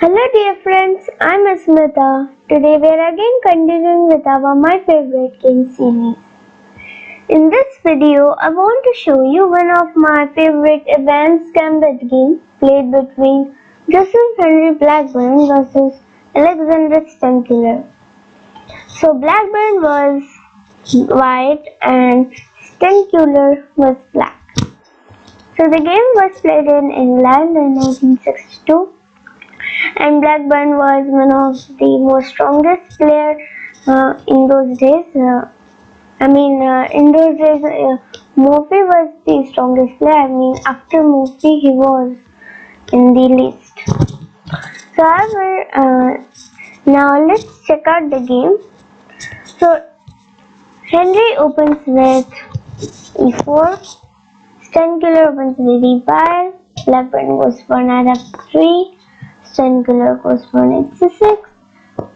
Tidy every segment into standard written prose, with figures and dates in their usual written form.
Hello dear friends, I'm Asmita. Today we are again continuing with our My Favorite Game series. In this video, I want to show you one of my favorite advanced gambit game played between Joseph Henry Blackburn versus Alexander Stenkiller. So Blackburn was white and Stenkiller was black. So the game was played in England in 1962. And Blackburn was one of the most strongest player in those days. In those days, Murphy was the strongest player. After Murphy, he was in the list. So, however, now let's check out the game. So, Henry opens with e4, Stenkiller opens with e5, Blackburn goes for knight f3. Stenkiller goes for knight c6,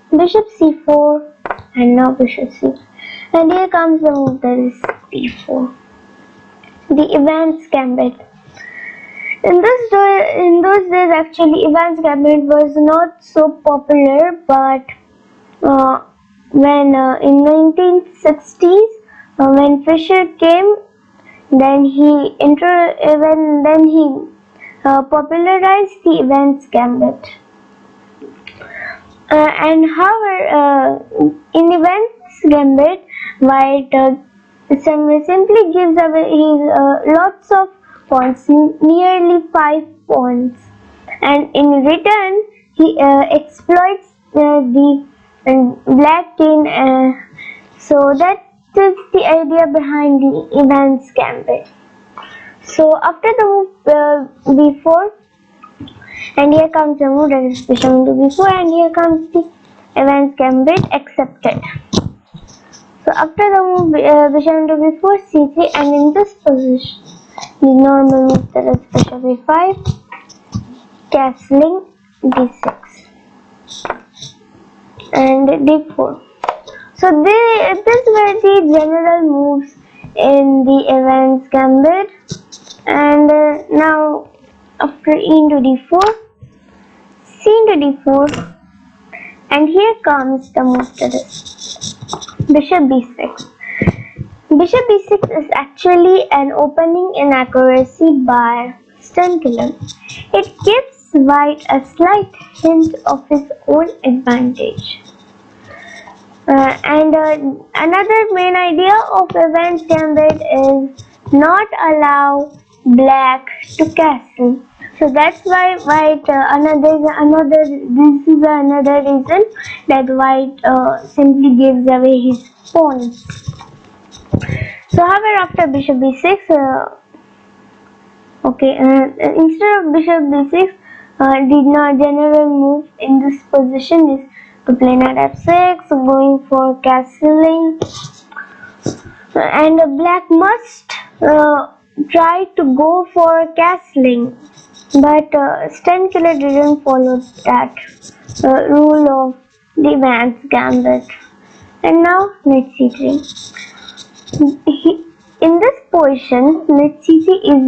bishop c4, and now bishop c5. And here comes the move that is b4. The Evans Gambit. In those days, actually, Evans Gambit was not so popular, but when in 1960s, when Fischer came, then he popularized the Evans Gambit. In Evans Gambit, White simply gives away his lots of pawns, nearly 5 pawns, and in return he exploits the black king. So that is the idea behind the Evans Gambit. So after the move b4, and here comes the move that is bishop into b4, and here comes the Evans Gambit accepted. So after the move bishop into b4, c3, and in this position, the normal move that is bishop a5, castling d6, and d4. So these were the general moves in the Evans Gambit. And now after e into d4, c into d4, and here comes the move that is bishop b6. Bishop b6 is actually an opening inaccuracy by Stenkiller. It gives White a slight hint of his own advantage. Another main idea of Evans Gambit is not allow black to castle. So that's why White this is another reason that White simply gives away his pawns. So however, after bishop b6, instead of bishop b6, the general move in this position is to play knight f6, going for castling, and black must try to go for castling, but Stenkiller didn't follow that rule of the Evans Gambit. And now knight c3. In this position, knight c3 is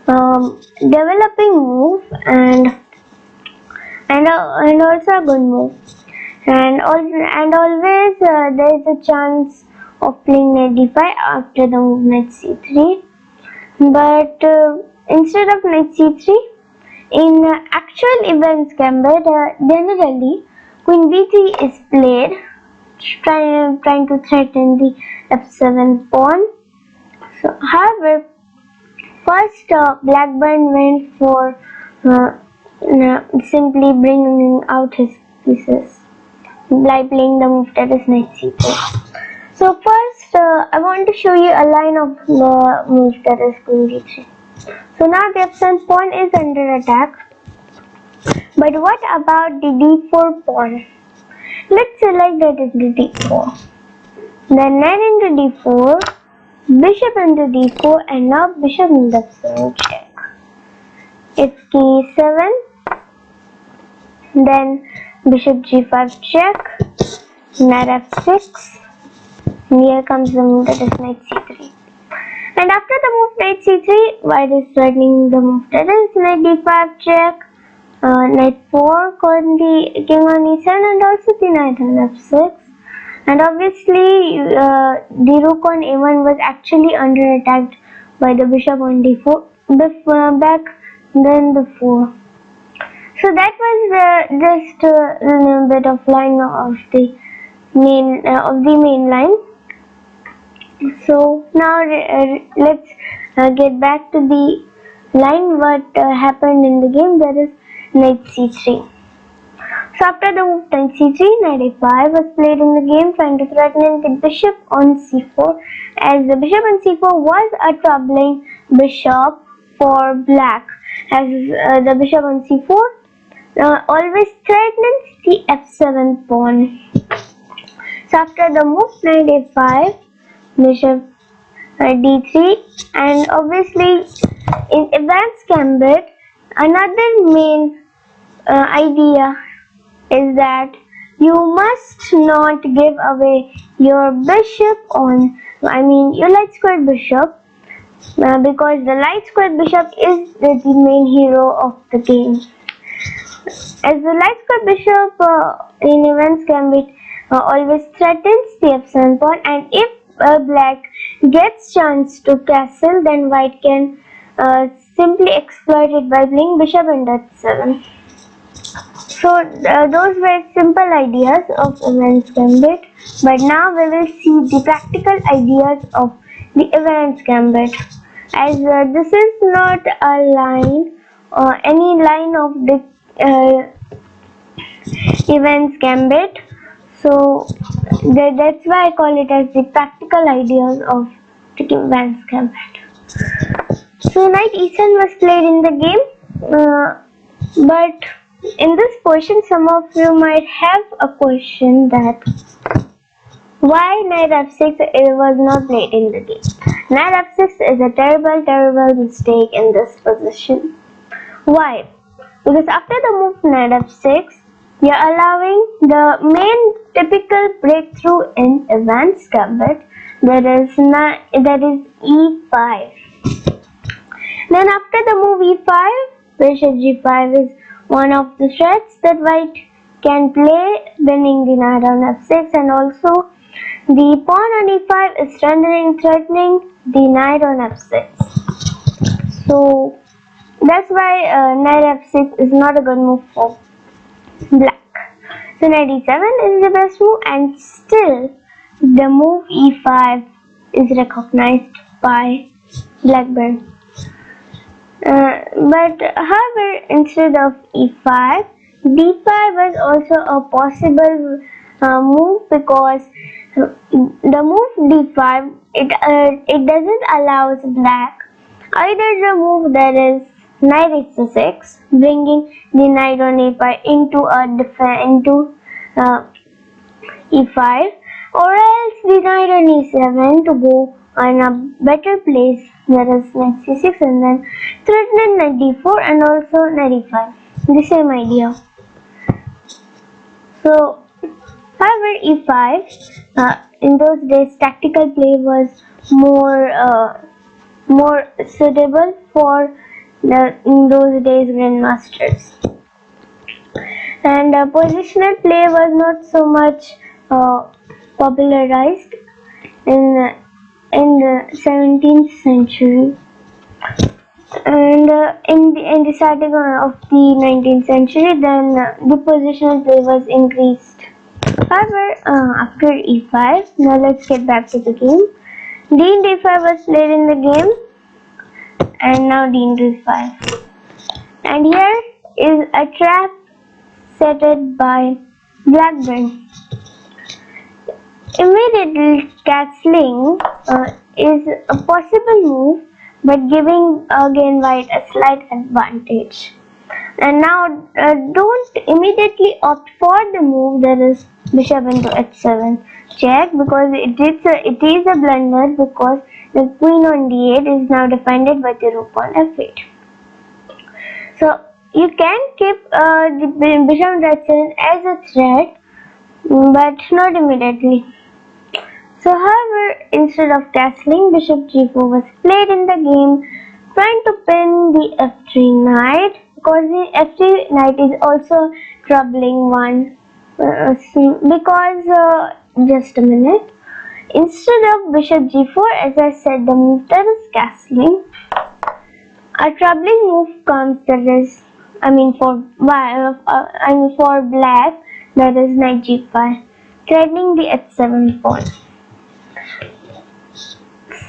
a developing move and also a good move. And always there is a chance of playing knight d5 after the move knight c3. But instead of knight c3, in actual Evans Gambit, generally queen b3 is played, trying to threaten the f7 pawn. So, however, first Blackburn went for simply bringing out his pieces by playing the move that is knight c4. So first, I want to show you a line of the move that is queen d3. So now the f7 pawn is under attack. But what about the d4 pawn? Let's select that into d4. Then knight into d4, bishop into d4, and now bishop in the f7 check. It's key 7. Then bishop g5 check, knight f6. And here comes the move that is knight c3. And after the move knight c3, White is threatening the move that is knight d5 check, Knight 4 caught the king on e7 and also the knight on f6. And obviously, the rook on a1 was actually under attack by the bishop on d4, back then the 4. So that was just a little bit of line of the main line. So now let's get back to the line what happened in the game, that is knight c3. So after the move knight c3, knight a5 was played in the game, trying to threaten the bishop on c4, as the bishop on c4 was a troubling bishop for black, as the bishop on c4 always threatens the f7 pawn. So after the move knight a5, bishop d3, and obviously in Evans' gambit, another main idea is that you must not give away your bishop on, your light squared bishop, because the light squared bishop is the main hero of the game. As the light squared bishop in Evans' gambit always threatens the f7 pawn, and if black gets chance to castle, then white can simply exploit it by playing bishop and h7. So those were simple ideas of Evans' gambit, but now we will see the practical ideas of the Evans' gambit. As this is not a line or any line of the Evans' gambit, so that's why I call it as the practical ideas of the Evans' gambit. So knight e7 was played in the game, but in this portion some of you might have a question that why knight f6 was not played in the game. Knight f6 is a terrible mistake in this position. Why? Because after the move knight f6, you are allowing the main typical breakthrough in Evans' gambit, that is e5. Then after the move e5, bishop g5 is one of the threats that white can play, winning the knight on f6, and also the pawn on e5 is threatening the knight on f6. So that's why knight f6 is not a good move for black. So knight e7 is the best move, and still the move e5 is recognized by Blackburn. But however, instead of e5, d5 was also a possible move, because the move d5 it doesn't allow black either the move, that is knight h6, bringing the knight on a5 into e5, or else the knight on e7 to go on a better place, that is knight c6, and then threatening knight d4 and also knight e5. The same idea. So, however, e5 in those days tactical play was more suitable for in those days grandmasters, and positional play was not so much popularized in the 17th century, and in the starting of the 19th century, then the positional play was increased. However, after e5, now let's get back to the game. D into e5 was played in the game, and now d into e5. And here is a trap set by Blackburn. Immediately castling is a possible move, but giving again white a slight advantage. And now don't immediately opt for the move, that is bishop into h7 check, because it is a blunder, because the queen on d8 is now defended by the rook on f8. So you can keep the bishop on h7 as a threat, but not immediately. So however, instead of castling, bishop g4 was played in the game, trying to pin the f3 knight, causing f3 knight is also troubling one because just a minute. Instead of bishop g4, as I said, the move that is castling. A troubling move comes that is, for black, that is knight g5, threatening the h7 pawn.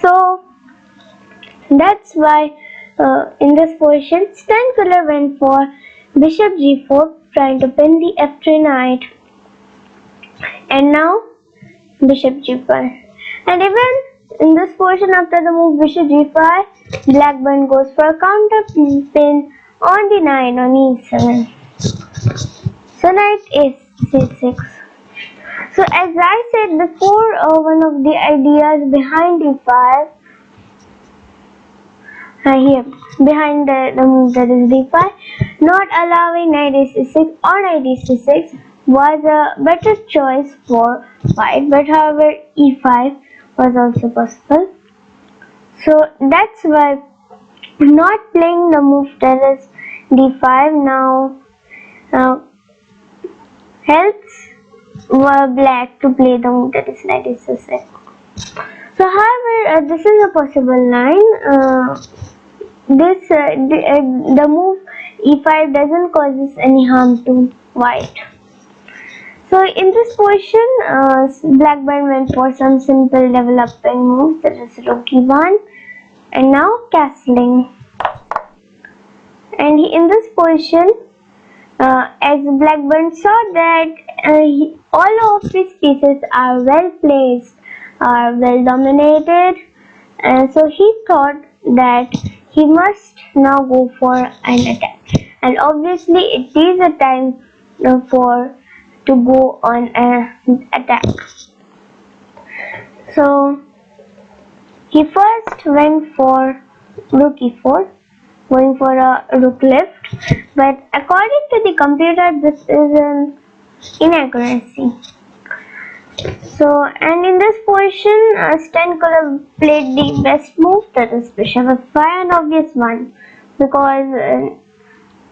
So that's why in this position, Stan Color went for bishop g4, trying to pin the f3 knight, and now bishop g5. And even in this position, after the move bishop g5, Blackburn goes for a counter pin on the knight on e7. So knight is c6. So as I said before, one of the ideas behind d5, here behind the move that is d5, not allowing knight c6 or knight c6 was a better choice for white, but however e5 was also possible. So that's why not playing the move that is d5 now helps black to play the move that is knight c6. So however this is a possible line. The move e5 doesn't cause any harm to white. So in this position, Blackburn went for some simple developing moves, that is rook e1, and now castling. And in this position, as Blackburn saw that all of his pieces are well placed, are well dominated, and so he thought that he must now go for an attack. And obviously it is a time to go on an attack. So he first went for rook e4, going for a rook left, but according to the computer this is an inaccuracy. So, and in this position, Stan Color played the best move, that is bishop f5, an obvious one, because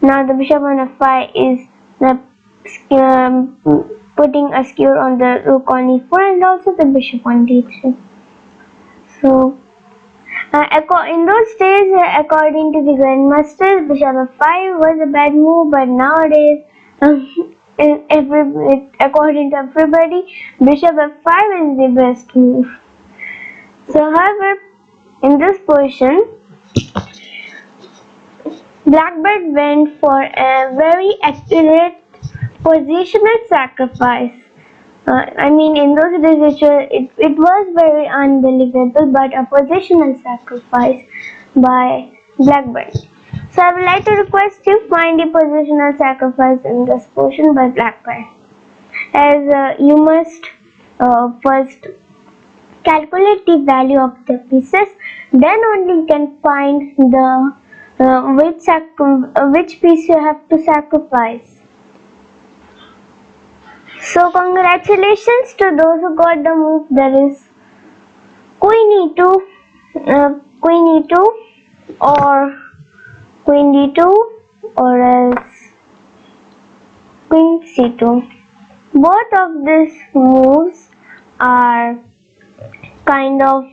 now the bishop on f5 is putting a skewer on the rook on e4 and also the bishop on d3. So in those days, according to the grandmasters, bishop f5 was a bad move, but nowadays according to everybody, bishop f5 is the best move. So however, in this position, Blackburn went for a very accurate positional sacrifice. In those days it was very unbelievable, but a positional sacrifice by Blackburn. So I would like to request you find the positional sacrifice in this position by Blackburn, as you must first calculate the value of the pieces, then only you can find the which piece you have to sacrifice. So congratulations to those who got the move, that is queen e2 or queen d2 or else queen c2. Both of these moves are kind of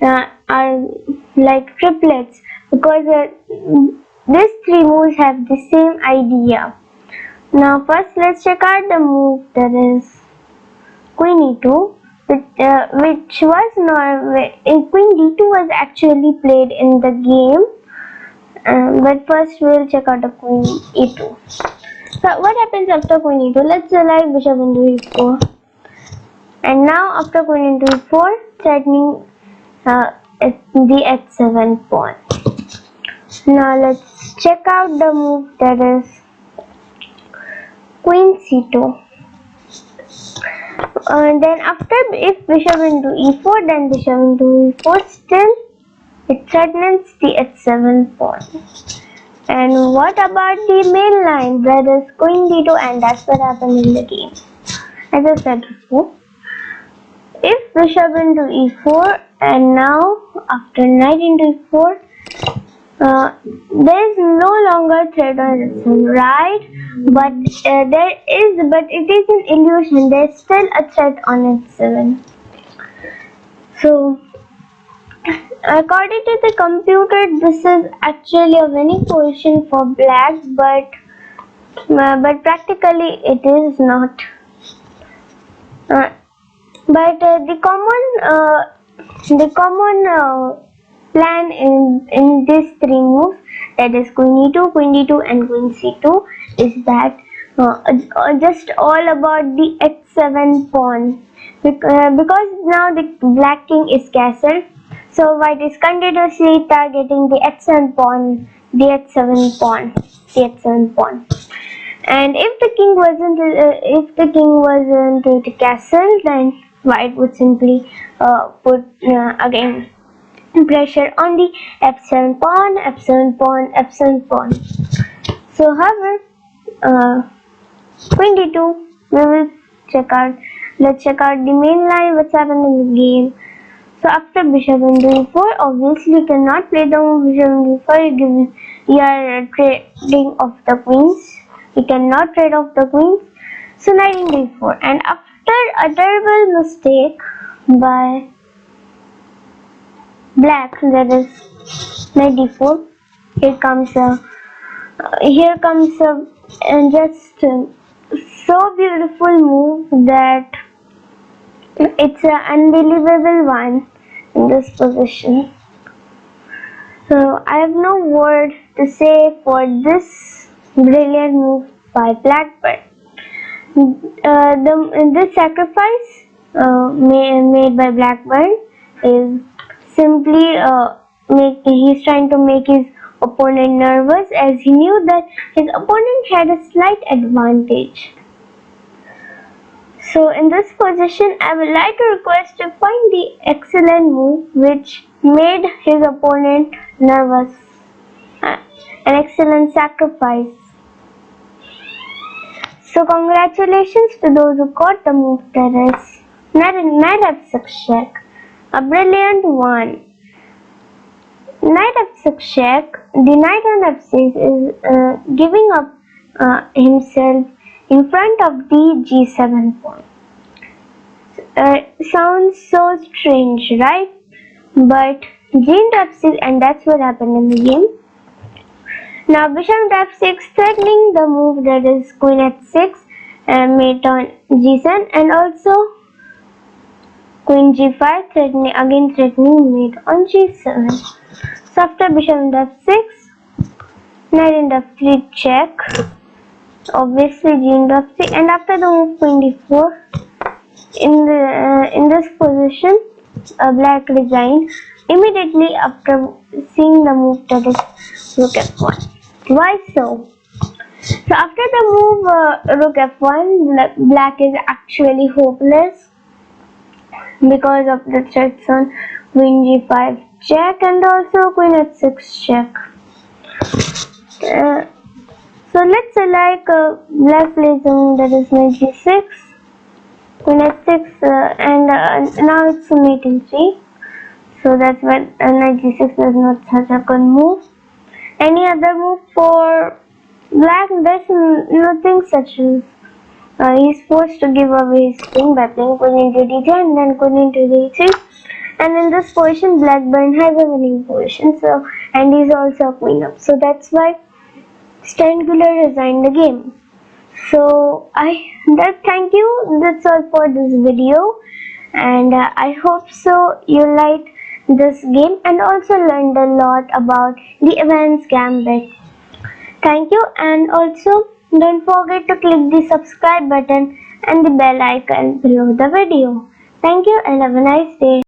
are like triplets, because these three moves have the same idea. Now first let's check out the move, that is queen e2, which was not queen d2 was actually played in the game, but first we'll check out the queen e2. So what happens after queen e2? Let's select bishop into e4, and now after queen into e4, threatening the h7 pawn. Now let's check out the move, that is queen c2. Then after, if bishop into e4, then bishop into e4, still it threatens the h7 pawn. And what about the main line, that is queen d2, and that's what happened in the game. As I said before, if bishop into e4, and now after knight into e4, there is no longer threat on f7, right? But but it is an illusion. There is still a threat on f7. So, according to the computer, this is actually a winning position for black, but practically it is not. But the common plan in these three moves, that is queen e2, queen d2 and queen c2, is that just all about the h7 pawn, because now the black king is castled, so white is continuously targeting the h7 pawn, the h7 pawn, the h7 pawn. And if the king wasn't the castle, then white would simply put again pressure on the f7 pawn, f7 pawn, f7 pawn. So, however, queen d2, we will check out. Let's check out the main line. What's happened in the game? So after bishop into e4, obviously you cannot play the move bishop into e4. You are trading off the queens. You cannot trade off the queens. So knight into e4, and after a terrible mistake by black, that is knight d4, here comes a just so beautiful move that it's an unbelievable one in this position. So I have no word to say for this brilliant move by blackbird. This sacrifice made by blackbird is simply he's trying to make his opponent nervous, as he knew that his opponent had a slight advantage. So in this position, I would like to request to find the excellent move which made his opponent nervous. An excellent sacrifice. So congratulations to those who caught the move, that is knight f6 check. A brilliant one. Knight f6 check. The knight on f6 is giving up himself in front of the g7 pawn. Sounds so strange, right? But g into f6, and that's what happened in the game. Now bishop into f6, threatening the move, that is queen h6, mate on g7, and also queen g5, threatening mate on g7. So after bishop into f6, knight into f3 check. Obviously g into f3, and after the move queen d4, in this position, black resigned immediately after seeing the move, that is rook f1. Why so? So after the move rook f1, black is actually hopeless because of the threats on queen g5 check and also queen h6 check. So let's say black plays the move, that is knight g6, queen h6, and now it's mate in 3. So that's why knight g6 is not such a good move. Any other move for black? There's nothing such as he's forced to give away his king by playing queen into d2 and then queen into d3. And in this position, blackburn has a winning position. So, and he's also a queen up. So that's why Stengler resigned the game. So thank you. That's all for this video, and I hope so you liked this game and also learned a lot about the Evans Gambit. Thank you, and also don't forget to click the subscribe button and the bell icon below the video. Thank you and have a nice day.